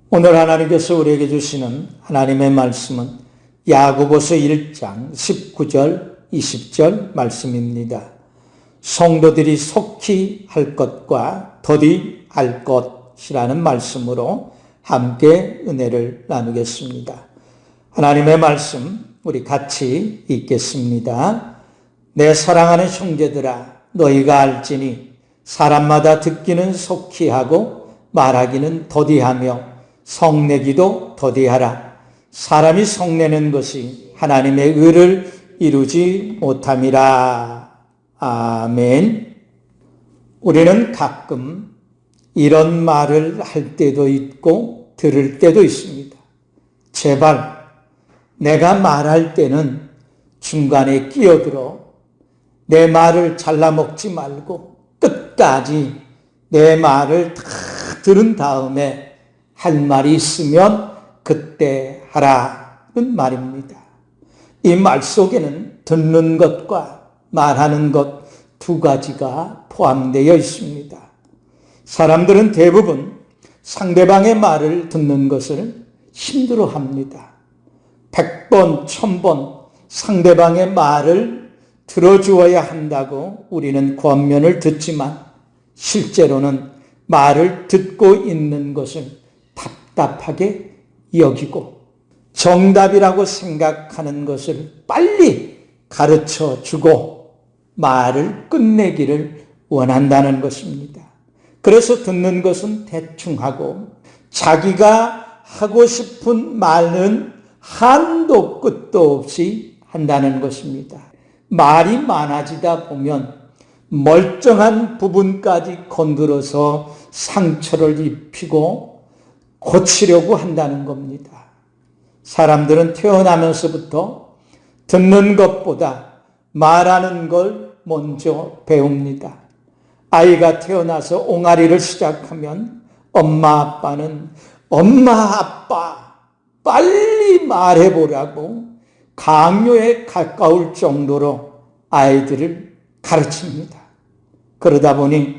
오늘 하나님께서 우리에게 주시는 하나님의 말씀은 야고보서 1장 19절 20절 말씀입니다. 성도들이 속히 할 것과 더디 할 것이라는 말씀으로 함께 은혜를 나누겠습니다. 하나님의 말씀 우리 같이 읽겠습니다. 내 사랑하는 형제들아, 너희가 알지니 사람마다 듣기는 속히 하고 말하기는 더디하며 성내기도 더디하라. 사람이 성내는 것이 하나님의 의를 이루지 못함이라. 아멘. 우리는 가끔 이런 말을 할 때도 있고 들을 때도 있습니다. 제발 내가 말할 때는 중간에 끼어들어 내 말을 잘라먹지 말고 끝까지 내 말을 다 들은 다음에 할 말이 있으면 그때 하라는 말입니다. 이 말 속에는 듣는 것과 말하는 것 두 가지가 포함되어 있습니다. 사람들은 대부분 상대방의 말을 듣는 것을 힘들어합니다. 100번, 1000번 상대방의 말을 들어주어야 한다고 우리는 권면을 듣지만 실제로는 말을 듣고 있는 것을 답답하게 여기고 정답이라고 생각하는 것을 빨리 가르쳐 주고 말을 끝내기를 원한다는 것입니다. 그래서 듣는 것은 대충 하고 자기가 하고 싶은 말은 한도 끝도 없이 한다는 것입니다. 말이 많아지다 보면 멀쩡한 부분까지 건드려서 상처를 입히고 고치려고 한다는 겁니다. 사람들은 태어나면서부터 듣는 것보다 말하는 걸 먼저 배웁니다. 아이가 태어나서 옹알이를 시작하면 엄마 아빠는 엄마 아빠 빨리 말해보라고 강요에 가까울 정도로 아이들을 가르칩니다. 그러다 보니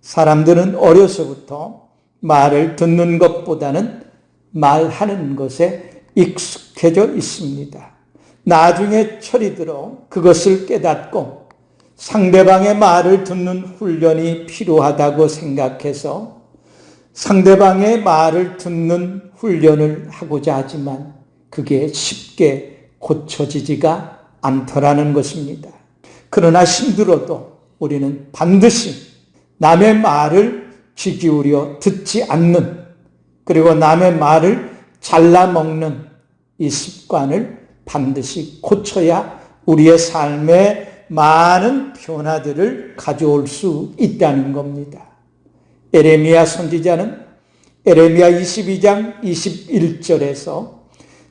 사람들은 어려서부터 말을 듣는 것보다는 말하는 것에 익숙해져 있습니다. 나중에 철이 들어 그것을 깨닫고 상대방의 말을 듣는 훈련이 필요하다고 생각해서 상대방의 말을 듣는 훈련을 하고자 하지만 그게 쉽게 고쳐지지가 않더라는 것입니다. 그러나 힘들어도 우리는 반드시 남의 말을 귀 기울여 듣지 않는, 그리고 남의 말을 잘라먹는 이 습관을 반드시 고쳐야 우리의 삶에 많은 변화들을 가져올 수 있다는 겁니다. 에레미야 선지자는 에레미야 22장 21절에서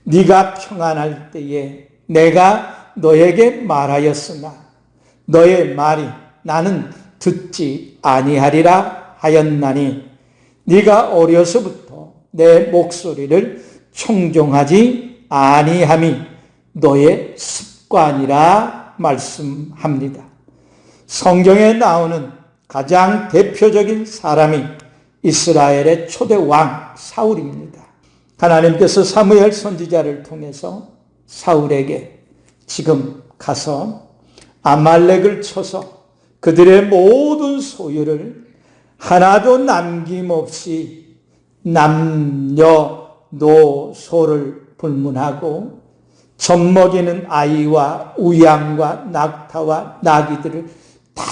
네가 평안할 때에 내가 너에게 말하였으나 너의 말이 나는 듣지 아니하리라 하였나니 네가 어려서부터 내 목소리를 청종하지 아니함이 너의 습관이라 말씀합니다. 성경에 나오는 가장 대표적인 사람이 이스라엘의 초대 왕 사울입니다. 하나님께서 사무엘 선지자를 통해서 사울에게 지금 가서 아말렉을 쳐서 그들의 모든 소유를 하나도 남김없이 남녀노소를 불문하고 젖먹이는 아이와 우양과 낙타와 나귀들을 다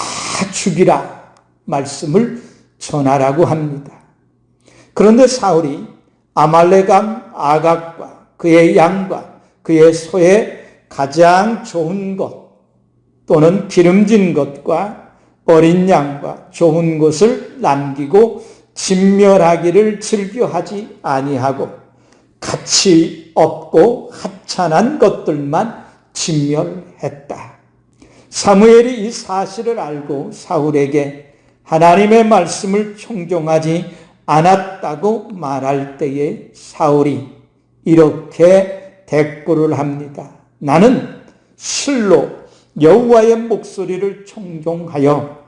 죽이라 말씀을 전하라고 합니다. 그런데 사울이 아말렉 왕 아각과 그의 양과 그의 소의 가장 좋은 것 또는 기름진 것과 어린 양과 좋은 것을 남기고 진멸하기를 즐겨하지 아니하고 가치 없고 하찮은 것들만 진멸했다. 사무엘이 이 사실을 알고 사울에게 하나님의 말씀을 청종하지 않았다고 말할 때에 사울이 이렇게 대꾸를 합니다. 나는 실로 여호와의 목소리를 청종하여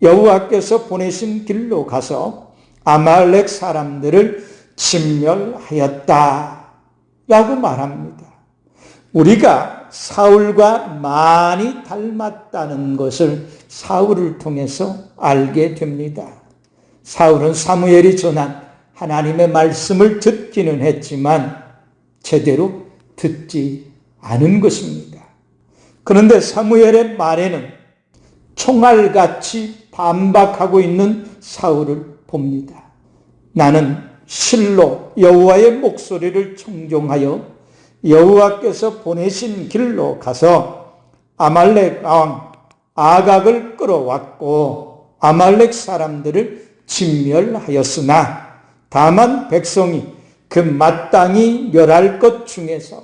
여호와께서 보내신 길로 가서 아말렉 사람들을 진멸하였다 라고 말합니다. 우리가 사울과 많이 닮았다는 것을 사울을 통해서 알게 됩니다. 사울은 사무엘이 전한 하나님의 말씀을 듣기는 했지만 제대로 듣지 않은 것입니다. 그런데 사무엘의 말에는 총알같이 반박하고 있는 사울을 봅니다. 나는 실로 여호와의 목소리를 청종하여 여호와께서 보내신 길로 가서 아말렉 왕 아각을 끌어왔고 아말렉 사람들을 진멸하였으나 다만 백성이 그 마땅히 멸할 것 중에서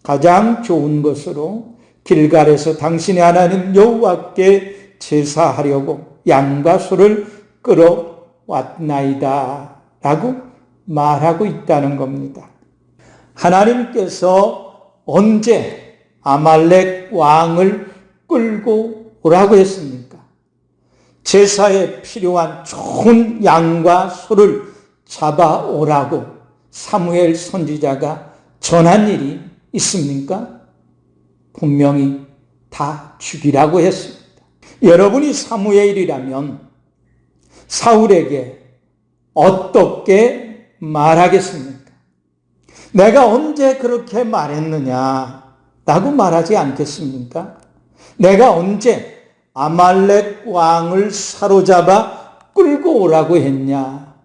가장 좋은 것으로 길갈에서 당신의 하나님 여호와께 제사하려고 양과 소를 끌어왔나이다 라고 말하고 있다는 겁니다. 하나님께서 언제 아말렉 왕을 끌고 오라고 했습니까? 제사에 필요한 좋은 양과 소를 잡아오라고 사무엘 선지자가 전한 일이 있습니까? 분명히 다 죽이라고 했습니다. 여러분이 사무엘이라면 사울에게 어떻게 말하겠습니까? 내가 언제 그렇게 말했느냐 라고 말하지 않겠습니까? 내가 언제 아말렉 왕을 사로잡아 끌고 오라고 했냐?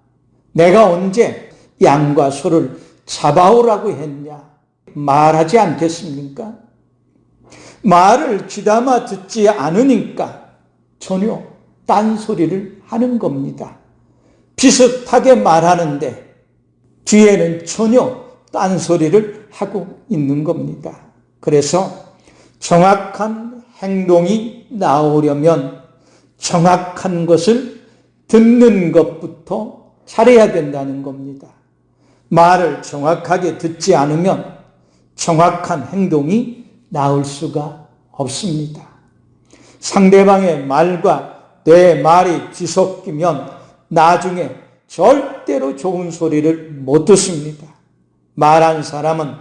내가 언제 양과 소를 잡아오라고 했냐? 말하지 않겠습니까? 말을 귀담아 듣지 않으니까 전혀 딴소리를 하는 겁니다. 비슷하게 말하는데 뒤에는 전혀 딴소리를 하고 있는 겁니다. 그래서 정확한 행동이 나오려면 정확한 것을 듣는 것부터 잘해야 된다는 겁니다. 말을 정확하게 듣지 않으면 정확한 행동이 나올 수가 없습니다. 상대방의 말과 내 말이 뒤섞이면 나중에 절대로 좋은 소리를 못 듣습니다. 말한 사람은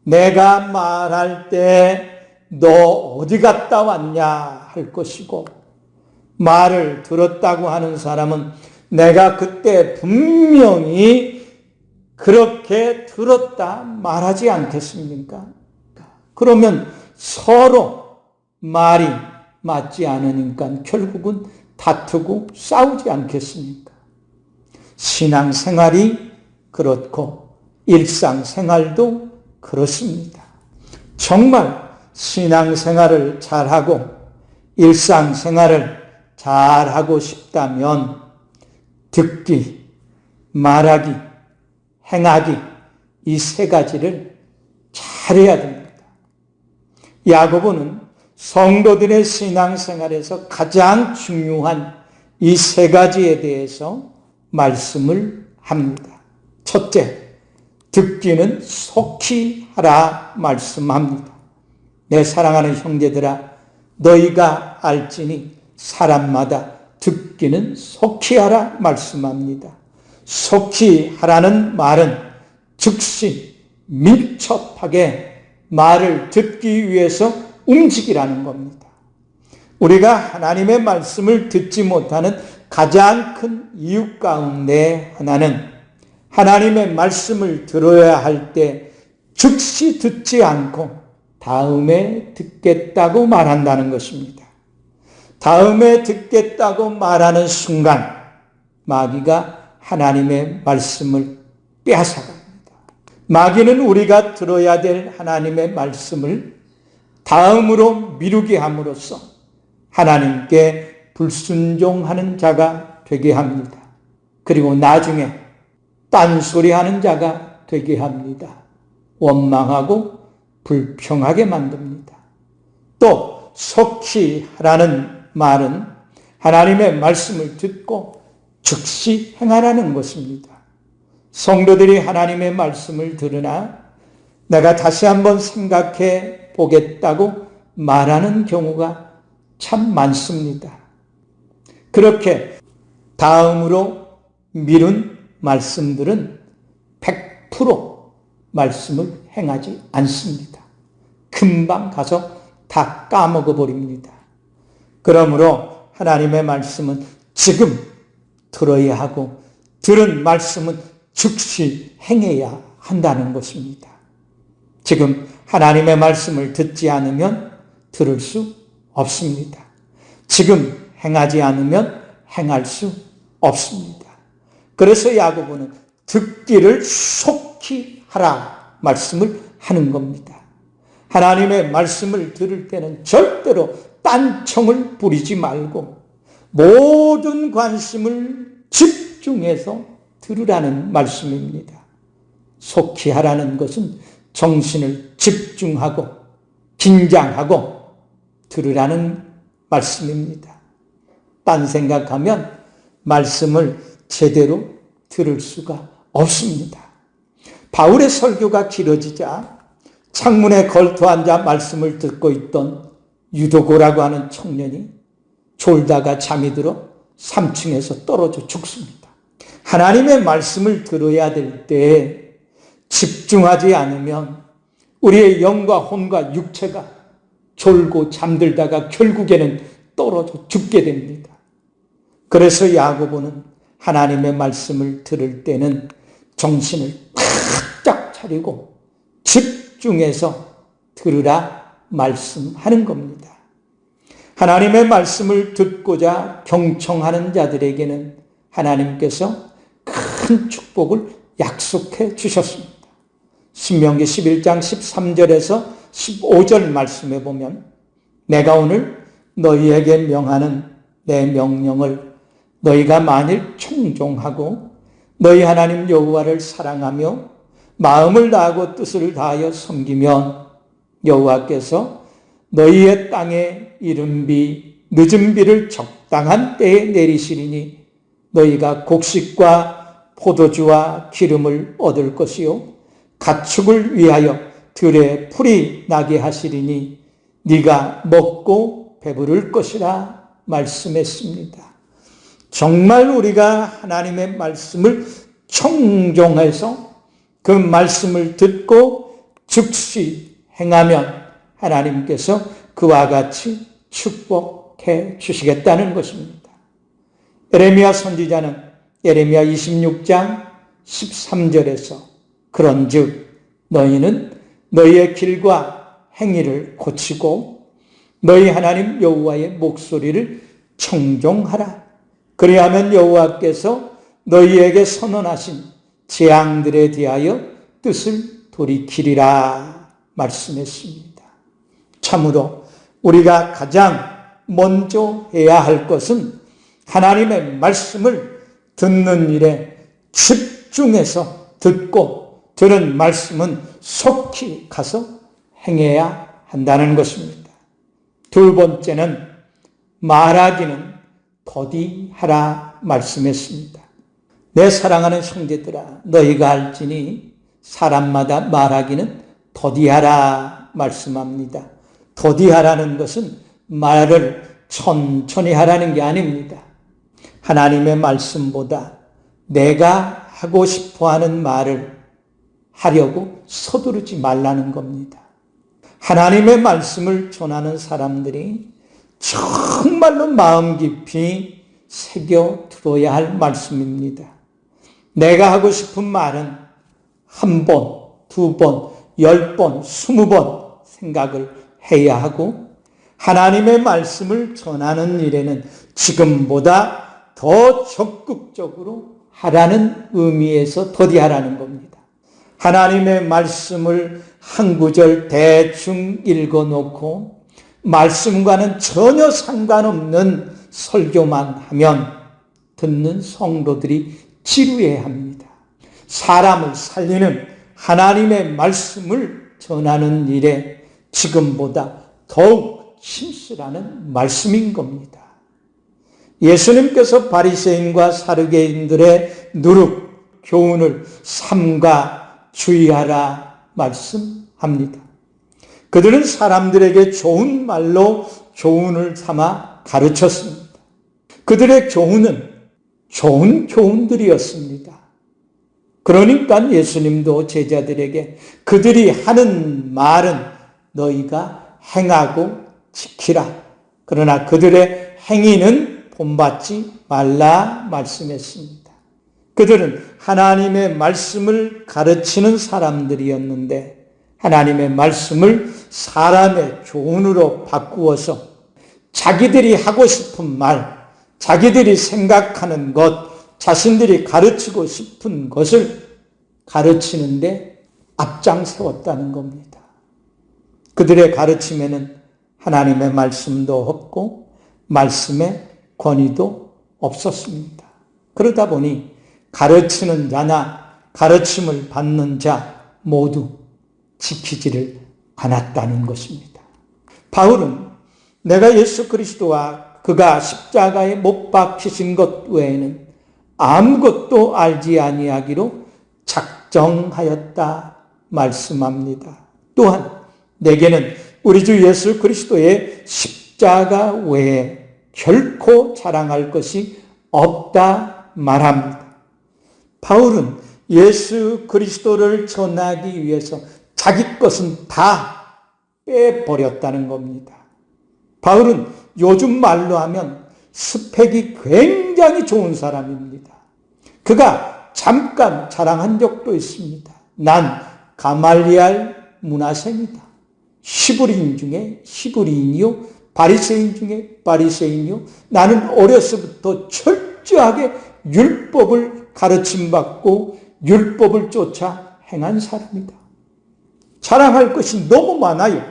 내가 말할 때 너 어디 갔다 왔냐 할 것이고, 말을 들었다고 하는 사람은 내가 그때 분명히 그렇게 들었다 말하지 않겠습니까? 그러면 서로 말이 맞지 않으니까 결국은 다투고 싸우지 않겠습니까? 신앙생활이 그렇고 일상생활도 그렇습니다. 정말 신앙생활을 잘하고 일상생활을 잘하고 싶다면 듣기, 말하기, 행하기 이 세 가지를 잘해야 됩니다. 야고보는 성도들의 신앙생활에서 가장 중요한 이 세 가지에 대해서 말씀을 합니다. 첫째, 듣기는 속히 하라 말씀합니다. 내 사랑하는 형제들아, 너희가 알지니 사람마다 듣기는 속히 하라 말씀합니다. 속히 하라는 말은 즉시 민첩하게 말을 듣기 위해서 움직이라는 겁니다. 우리가 하나님의 말씀을 듣지 못하는 가장 큰 이유 가운데 하나는 하나님의 말씀을 들어야 할 때 즉시 듣지 않고 다음에 듣겠다고 말한다는 것입니다. 다음에 듣겠다고 말하는 순간 마귀가 하나님의 말씀을 빼앗아갑니다. 마귀는 우리가 들어야 될 하나님의 말씀을 다음으로 미루게 함으로써 하나님께 불순종하는 자가 되게 합니다. 그리고 나중에 딴소리하는 자가 되게 합니다. 원망하고 불평하게 만듭니다. 또 속히 하라는 말은 하나님의 말씀을 듣고 즉시 행하라는 것입니다. 성도들이 하나님의 말씀을 들으나 내가 다시 한번 생각해 보겠다고 말하는 경우가 참 많습니다. 그렇게 다음으로 미룬 말씀들은 100% 말씀을 행하지 않습니다. 금방 가서 다 까먹어 버립니다. 그러므로 하나님의 말씀은 지금 들어야 하고 들은 말씀은 즉시 행해야 한다는 것입니다. 지금 하나님의 말씀을 듣지 않으면 들을 수 없습니다. 지금 행하지 않으면 행할 수 없습니다. 그래서 야고보는 듣기를 속히 하라 말씀을 하는 겁니다. 하나님의 말씀을 들을 때는 절대로 딴청을 부리지 말고 모든 관심을 집중해서 들으라는 말씀입니다. 속히 하라는 것은 정신을 집중하고 긴장하고 들으라는 말씀입니다. 딴 생각하면 말씀을 제대로 들을 수가 없습니다. 바울의 설교가 길어지자 창문에 걸터 앉아 말씀을 듣고 있던 유도고라고 하는 청년이 졸다가 잠이 들어 3층에서 떨어져 죽습니다. 하나님의 말씀을 들어야 될 때에 집중하지 않으면 우리의 영과 혼과 육체가 졸고 잠들다가 결국에는 떨어져 죽게 됩니다. 그래서 야고보는 하나님의 말씀을 들을 때는 정신을 바짝 차리고 집중해서 들으라 말씀하는 겁니다. 하나님의 말씀을 듣고자 경청하는 자들에게는 하나님께서 큰 축복을 약속해 주셨습니다. 신명기 11장 13절에서 15절 말씀에 보면 내가 오늘 너희에게 명하는 내 명령을 너희가 만일 청종하고 너희 하나님 여호와를 사랑하며 마음을 다하고 뜻을 다하여 섬기면 여호와께서 너희의 땅에 이른 비 늦은 비를 적당한 때에 내리시리니 너희가 곡식과 포도주와 기름을 얻을 것이요 가축을 위하여 들에 풀이 나게 하시리니 네가 먹고 배부를 것이라 말씀했습니다. 정말 우리가 하나님의 말씀을 청종해서 그 말씀을 듣고 즉시 행하면 하나님께서 그와 같이 축복해 주시겠다는 것입니다. 예레미야 선지자는 예레미야 26장 13절에서 그런즉 너희는 너희의 길과 행위를 고치고 너희 하나님 여호와의 목소리를 청종하라. 그리하면 여호와께서 너희에게 선언하신 재앙들에 대하여 뜻을 돌이키리라 말씀했습니다. 참으로 우리가 가장 먼저 해야 할 것은 하나님의 말씀을 듣는 일에 집중해서 듣고 들은 말씀은 속히 가서 행해야 한다는 것입니다. 두 번째는 말하기는 더디하라 말씀했습니다. 내 사랑하는 형제들아 너희가 알지니 사람마다 말하기는 더디하라 말씀합니다. 더디하라는 것은 말을 천천히 하라는 게 아닙니다. 하나님의 말씀보다 내가 하고 싶어하는 말을 하려고 서두르지 말라는 겁니다. 하나님의 말씀을 전하는 사람들이 정말로 마음 깊이 새겨 들어야 할 말씀입니다. 내가 하고 싶은 말은 한 번, 두 번, 10번, 20번 생각을 해야 하고 하나님의 말씀을 전하는 일에는 지금보다 더 적극적으로 하라는 의미에서 더디하라는 겁니다. 하나님의 말씀을 한 구절 대충 읽어놓고 말씀과는 전혀 상관없는 설교만 하면 듣는 성도들이 지루해합니다. 사람을 살리는 하나님의 말씀을 전하는 일에 지금보다 더욱 힘쓰라는 말씀인 겁니다. 예수님께서 바리새인과 사두개인들의 누룩, 교훈을 삼가 주의하라 말씀합니다. 그들은 사람들에게 좋은 말로 교훈을 삼아 가르쳤습니다. 그들의 교훈은 좋은 교훈들이었습니다. 그러니까 예수님도 제자들에게 그들이 하는 말은 너희가 행하고 지키라. 그러나 그들의 행위는 본받지 말라 말씀했습니다. 그들은 하나님의 말씀을 가르치는 사람들이었는데 하나님의 말씀을 사람의 교훈으로 바꾸어서 자기들이 하고 싶은 말, 자기들이 생각하는 것, 자신들이 가르치고 싶은 것을 가르치는데 앞장세웠다는 겁니다. 그들의 가르침에는 하나님의 말씀도 없고 말씀의 권위도 없었습니다. 그러다 보니 가르치는 자나 가르침을 받는 자 모두 지키지를 않았다는 것입니다. 바울은 내가 예수 그리스도와 그가 십자가에 못 박히신 것 외에는 아무것도 알지 아니하기로 작정하였다 말씀합니다. 또한 내게는 우리 주 예수 그리스도의 십자가 외에 결코 자랑할 것이 없다 말합니다. 바울은 예수 그리스도를 전하기 위해서 자기 것은 다 빼버렸다는 겁니다. 바울은 요즘 말로 하면 스펙이 굉장히 좋은 사람입니다. 그가 잠깐 자랑한 적도 있습니다. 난 가말리알 문화생이다. 시브리인 중에 시브리인이요, 바리새인 중에 바리새인이요. 나는 어려서부터 철저하게 율법을 가르침받고 율법을 쫓아 행한 사람이다. 자랑할 것이 너무 많아요.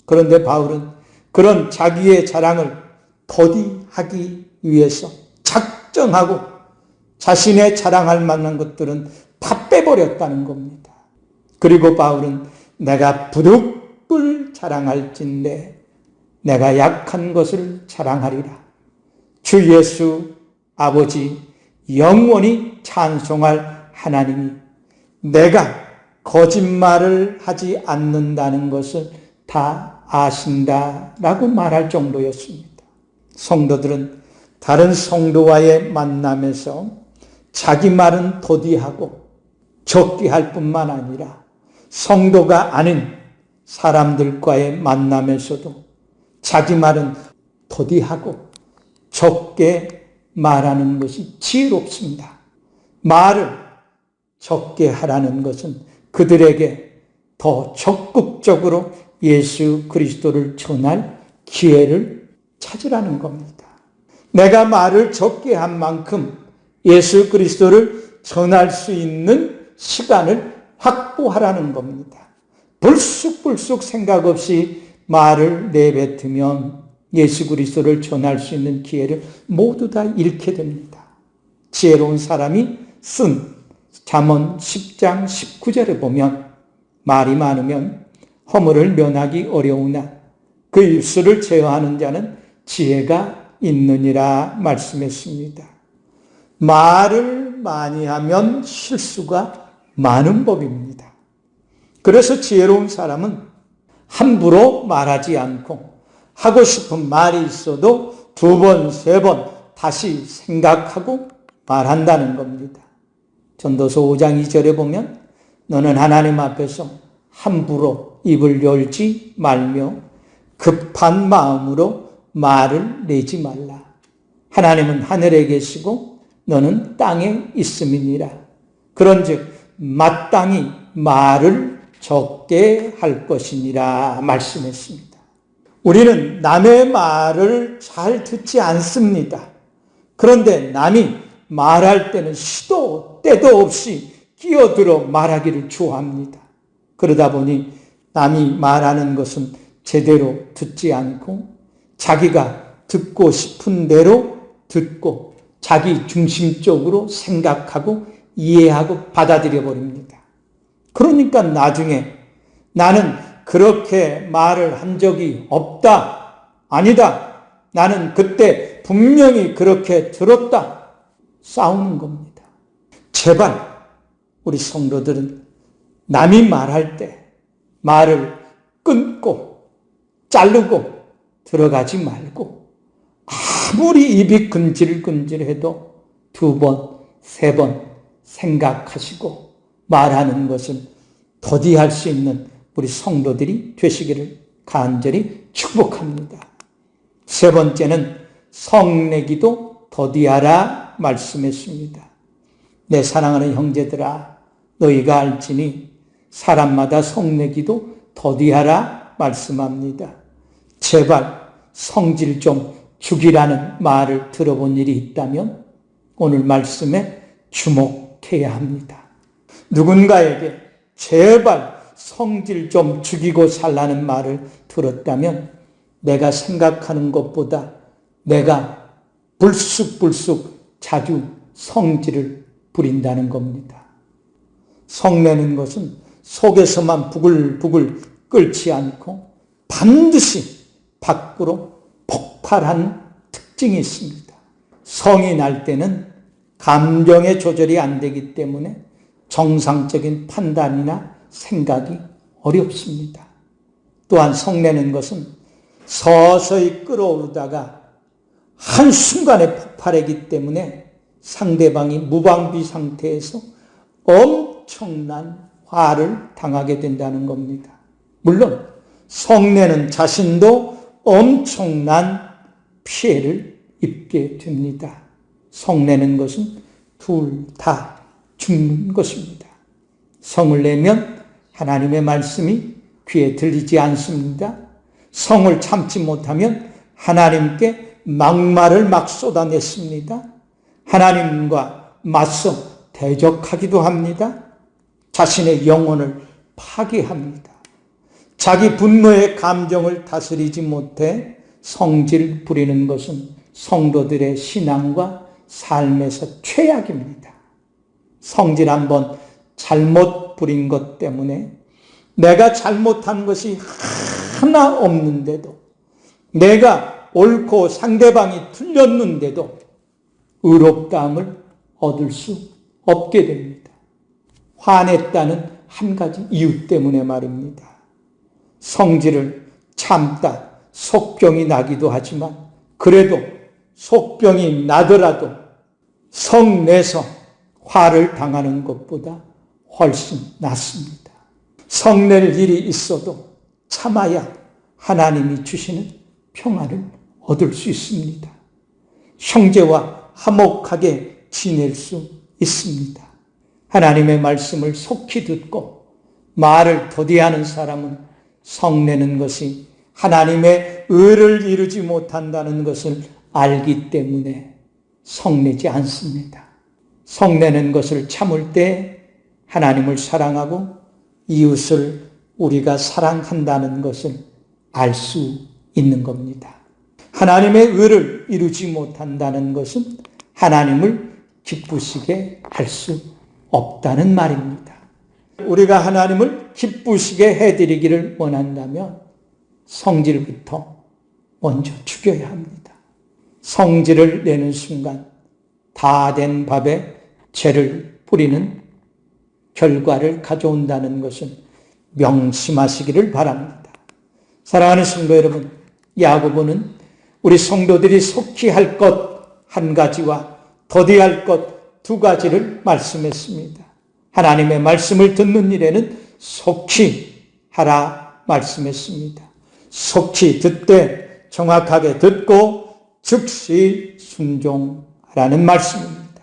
그런데 바울은 그런 자기의 자랑을 더디하기 위해서 작정하고 자신의 자랑할 만한 것들은 다 빼버렸다는 겁니다. 그리고 바울은 내가 부득불 자랑할진대 내가 약한 것을 자랑하리라. 주 예수 아버지 영원히 찬송할 하나님이 내가 거짓말을 하지 않는다는 것을 다 아신다라고 말할 정도였습니다. 성도들은 다른 성도와의 만남에서 자기 말은 더디하고 적게 할 뿐만 아니라 성도가 아닌 사람들과의 만남에서도 자기 말은 더디하고 적게 말하는 것이 지혜롭습니다. 말을 적게 하라는 것은 그들에게 더 적극적으로 예수 그리스도를 전할 기회를 찾으라는 겁니다. 내가 말을 적게 한 만큼 예수 그리스도를 전할 수 있는 시간을 확보하라는 겁니다. 불쑥불쑥 생각 없이 말을 내뱉으면 예수 그리스도를 전할 수 있는 기회를 모두 다 잃게 됩니다. 지혜로운 사람이 쓴 잠언 10장 19절에 보면 말이 많으면 허물을 면하기 어려우나 그 입술을 제어하는 자는 지혜가 있느니라 말씀했습니다. 말을 많이 하면 실수가 많은 법입니다. 그래서 지혜로운 사람은 함부로 말하지 않고 하고 싶은 말이 있어도 2번, 3번 다시 생각하고 말한다는 겁니다. 전도서 5장 2절에 보면 너는 하나님 앞에서 함부로 입을 열지 말며 급한 마음으로 말을 내지 말라. 하나님은 하늘에 계시고 너는 땅에 있음이니라. 그런즉 마땅히 말을 적게 할 것이니라 말씀했습니다. 우리는 남의 말을 잘 듣지 않습니다. 그런데 남이 말할 때는 시도 때도 없이 끼어들어 말하기를 좋아합니다. 그러다 보니 남이 말하는 것은 제대로 듣지 않고 자기가 듣고 싶은 대로 듣고 자기 중심적으로 생각하고 이해하고 받아들여 버립니다. 그러니까 나중에 나는 그렇게 말을 한 적이 없다. 아니다. 나는 그때 분명히 그렇게 들었다. 싸우는 겁니다. 제발 우리 성도들은 남이 말할 때 말을 끊고 자르고 들어가지 말고 아무리 입이 근질근질해도 2번, 3번 생각하시고 말하는 것을 더디할 수 있는 우리 성도들이 되시기를 간절히 축복합니다. 세 번째는 성내기도 더디하라 말씀했습니다. 내 사랑하는 형제들아, 너희가 알지니 사람마다 성내기도 더디하라 말씀합니다. 제발 성질 좀 죽이라는 말을 들어본 일이 있다면 오늘 말씀에 주목해야 합니다. 누군가에게 제발 성질 좀 죽이고 살라는 말을 들었다면 내가 생각하는 것보다 내가 불쑥불쑥 자주 성질을 부린다는 겁니다. 성내는 것은 속에서만 부글부글 끓지 않고 반드시 밖으로 폭발하는 특징이 있습니다. 성이 날 때는 감정의 조절이 안 되기 때문에 정상적인 판단이나 생각이 어렵습니다. 또한 성내는 것은 서서히 끓어오르다가 한순간에 폭발하기 때문에 상대방이 무방비 상태에서 엄청난 화를 당하게 된다는 겁니다. 물론 성내는 자신도 엄청난 피해를 입게 됩니다. 성내는 것은 둘 다 죽는 것입니다. 성을 내면 하나님의 말씀이 귀에 들리지 않습니다. 성을 참지 못하면 하나님께 막말을 막 쏟아냈습니다. 하나님과 맞서 대적하기도 합니다. 자신의 영혼을 파괴합니다. 자기 분노의 감정을 다스리지 못해 성질 부리는 것은 성도들의 신앙과 삶에서 최악입니다. 성질 한번 잘못 부린 것 때문에 내가 잘못한 것이 하나 없는데도, 내가 옳고 상대방이 틀렸는데도 의롭다함을 얻을 수 없게 됩니다. 화냈다는 한 가지 이유 때문에 말입니다. 성질을 참다 속병이 나기도 하지만 그래도 속병이 나더라도 성내서 화를 당하는 것보다 훨씬 낫습니다. 성낼 일이 있어도 참아야 하나님이 주시는 평안을 얻을 수 있습니다. 형제와 화목하게 지낼 수 있습니다. 하나님의 말씀을 속히 듣고 말을 더디하는 사람은 성내는 것이 하나님의 의를 이루지 못한다는 것을 알기 때문에 성내지 않습니다. 성내는 것을 참을 때 하나님을 사랑하고 이웃을 우리가 사랑한다는 것을 알 수 있는 겁니다. 하나님의 의를 이루지 못한다는 것은 하나님을 기쁘시게 할 수 없다는 말입니다. 우리가 하나님을 기쁘시게 해드리기를 원한다면 성질부터 먼저 죽여야 합니다. 성질을 내는 순간 다 된 밥에 죄를 뿌리는 결과를 가져온다는 것은 명심하시기를 바랍니다. 사랑하는 성도 여러분, 야고보는 우리 성도들이 속히 할 것 한 가지와 더디할 것 두 가지를 말씀했습니다. 하나님의 말씀을 듣는 일에는 속히 하라 말씀했습니다. 속히 듣되 정확하게 듣고 즉시 순종하라는 말씀입니다.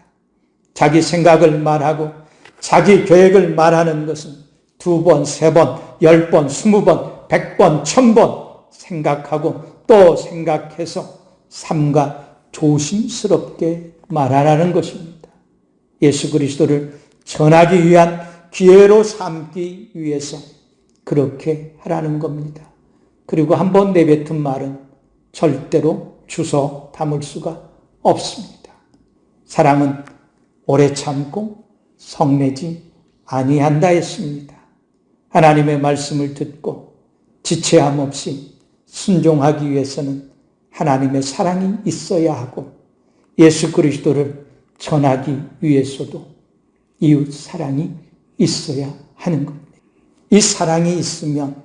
자기 생각을 말하고 자기 계획을 말하는 것은 2번, 3번, 10번, 20번, 100번, 1000번 생각하고 또 생각해서 삼가 조심스럽게 말하라는 것입니다. 예수 그리스도를 전하기 위한 기회로 삼기 위해서 그렇게 하라는 겁니다. 그리고 한번 내뱉은 말은 절대로 주워 담을 수가 없습니다. 사랑은 오래 참고 성내지 아니한다 했습니다. 하나님의 말씀을 듣고 지체함 없이 순종하기 위해서는 하나님의 사랑이 있어야 하고 예수 그리스도를 전하기 위해서도 이웃 사랑이 있어야 하는 겁니다. 이 사랑이 있으면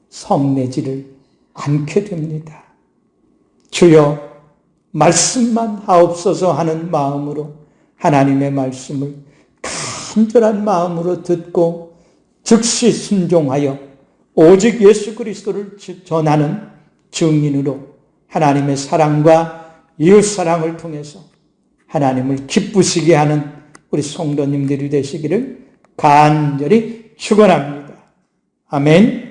성내지를 않게 됩니다. 주여 말씀만 하옵소서 하는 마음으로 하나님의 말씀을 간절한 마음으로 듣고 즉시 순종하여 오직 예수 그리스도를 전하는 증인으로 하나님의 사랑과 이웃사랑을 통해서 하나님을 기쁘시게 하는 우리 성도님들이 되시기를 간절히 축원합니다. 아멘.